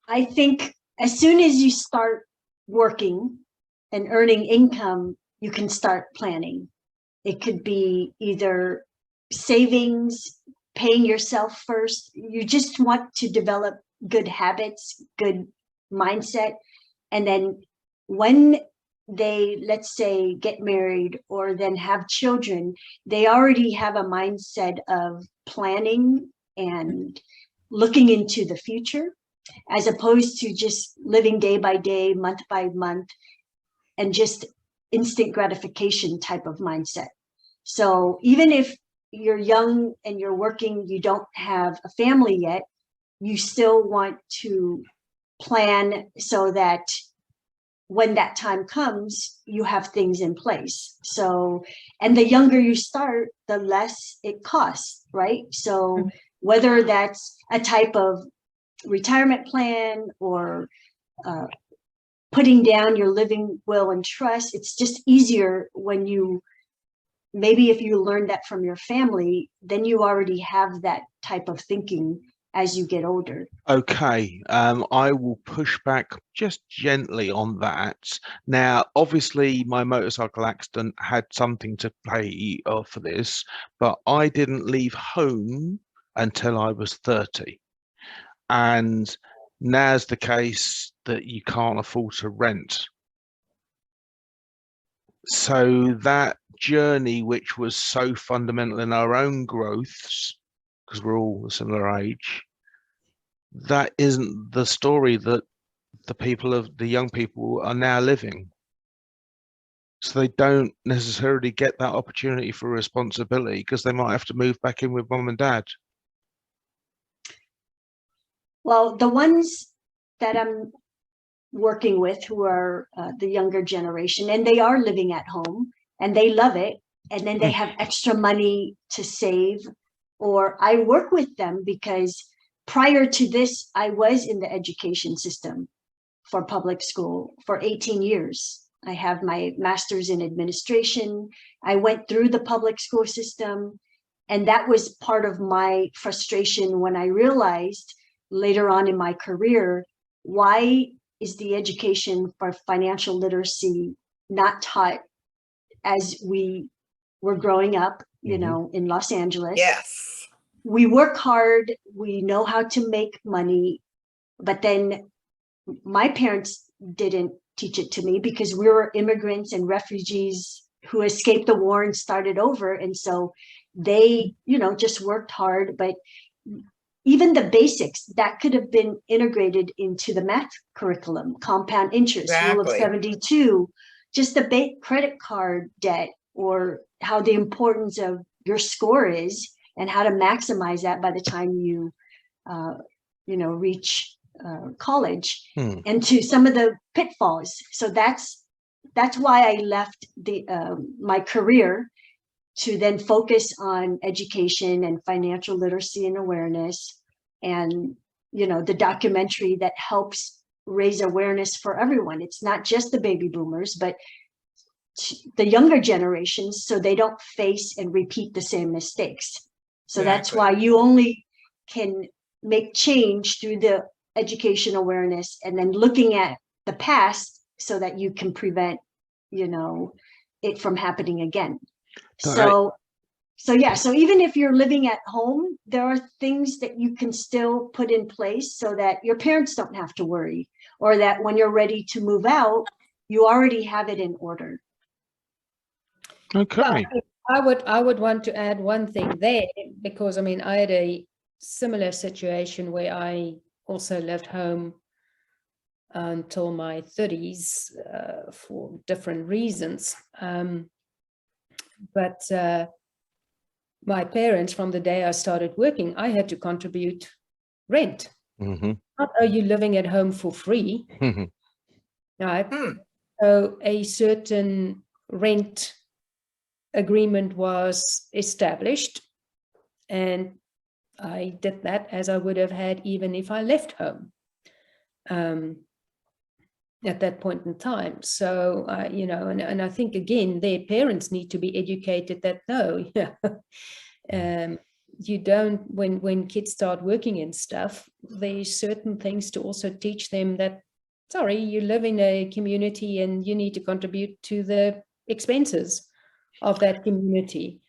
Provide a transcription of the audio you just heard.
I think as soon as you start working and earning income, you can start planning. It could be either savings, paying yourself first. You just want to develop good habits, good mindset. And then when they, let's say, get married or then have children, they already have a mindset of planning and looking into the future, as opposed to just living day by day, month by month, and just instant gratification type of mindset. So even if you're young and you're working, you don't have a family yet, you still want to plan so that when that time comes, you have things in place. So, and the younger you start, the less it costs, right? So whether that's a type of retirement plan or putting down your living will and trust, it's just easier when you, maybe if you learned that from your family, then you already have that type of thinking as you get older. Okay, I will push back just gently on that. Now, obviously, my motorcycle accident had something to play for this, but I didn't leave home until I was 30. And now's the case that you can't afford to rent. So that journey, which was so fundamental in our own growths, because we're all a similar age, that isn't the story that the young people are now living. So they don't necessarily get that opportunity for responsibility because they might have to move back in with mum and dad. Well, the ones that I'm working with who are the younger generation, and they are living at home and they love it, and then they have extra money to save, or I work with them because prior to this, I was in the education system for public school for 18 years. I have my master's in administration. I went through the public school system, and that was part of my frustration when I realized later on in my career, why is the education for financial literacy not taught as we were growing up, you know, in Los Angeles? Yes. We work hard, we know how to make money, but then my parents didn't teach it to me because we were immigrants and refugees who escaped the war and started over. And so they, you know, just worked hard, but even the basics that could have been integrated into the math curriculum, compound interest, rule of 72, just the credit card debt, or how the importance of your score is and how to maximize that by the time you, you know, reach college, and to some of the pitfalls. So that's why I left the my career to then focus on education and financial literacy and awareness, and, you know, the documentary that helps raise awareness for everyone. It's not just the baby boomers, but the younger generations, so they don't face and repeat the same mistakes. So that's why you only can make change through the education awareness and then looking at the past so that you can prevent, you know, it from happening again. So yeah, so even if you're living at home, there are things that you can still put in place so that your parents don't have to worry, or that when you're ready to move out, you already have it in order. Okay. Well, I would want to add one thing there, because I mean, I had a similar situation where I also left home until my 30s for different reasons. But my parents, from the day I started working, I had to contribute rent. Not are you living at home for free? Right. So a certain rent agreement was established, and I did that as I would have had even if I left home at that point in time. So, you know, and I think, again, their parents need to be educated that, no, you don't, when kids start working and stuff, there's certain things to also teach them that, sorry, you live in a community and you need to contribute to the expenses of that community.